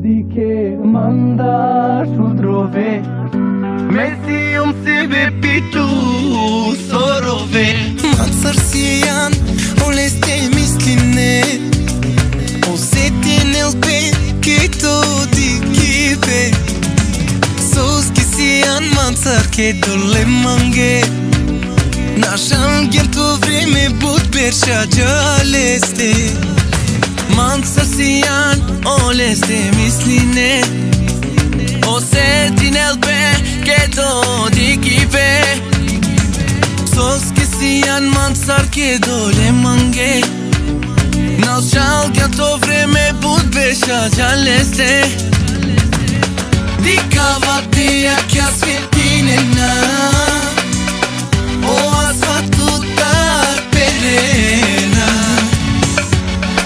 Di che manda shudrove Mesi sebe pitu sorove Mansar si jan oleste misline Osetin elpe keto di kipe Sos ki si jan mansar ke dole mange Nasham gento vreme but bersha jaleste Mansar si jan oleste misline Osetin elpe keto di kipe Sos ki si jan mansar ke dole mange Nas shal gento vreme but bersha jaleste Di kavatea kja svetine na O asfaltu tar perena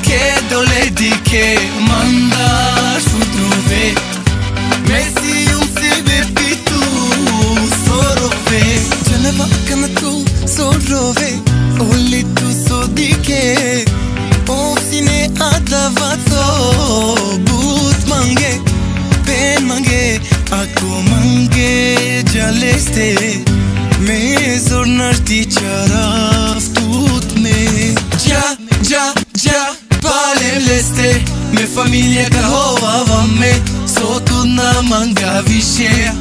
Che dole di che manda shudrove Mesi sebe pitu sorove Janava kanatu sorove Oli tu so di che Ofsine adavato but mange Ben mange Ako mange jaleste Me zor narti charaf tut me Ja paleleste Me familia ka hova vamme Sotu na manga vishe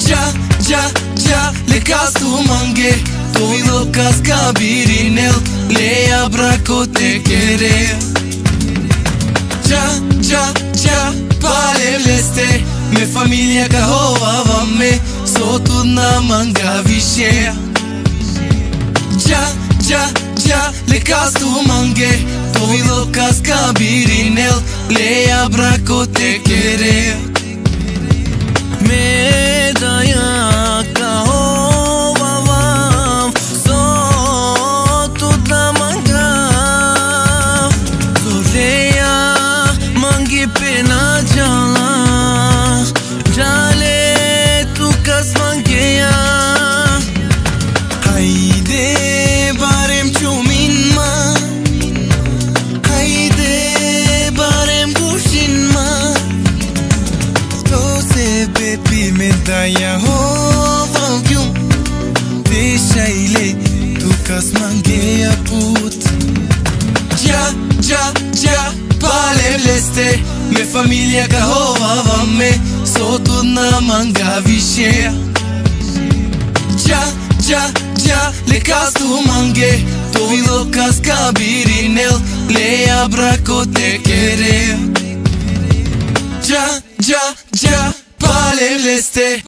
Ja le castu mange Todo casca birinel Le abraco te quere Ja paleleste Me familia ka hova vamme Sotu na manga vishe Ja le castu mange Todo casca birinel Le abraco te quere Me daya ka hova vam Sotu na manga Zoreya mangi pena jala Jale tu kas mangeya Haide barem chumin ma Haide barem gushin ma To se bepi me daya hova gyum Te shaile tu kas mangeya put Ja paleleste Me familia ka hova vamme Sotu na manga vishe Ja le castu mange Todo casca birinel Le abraco te quere Ja paleleste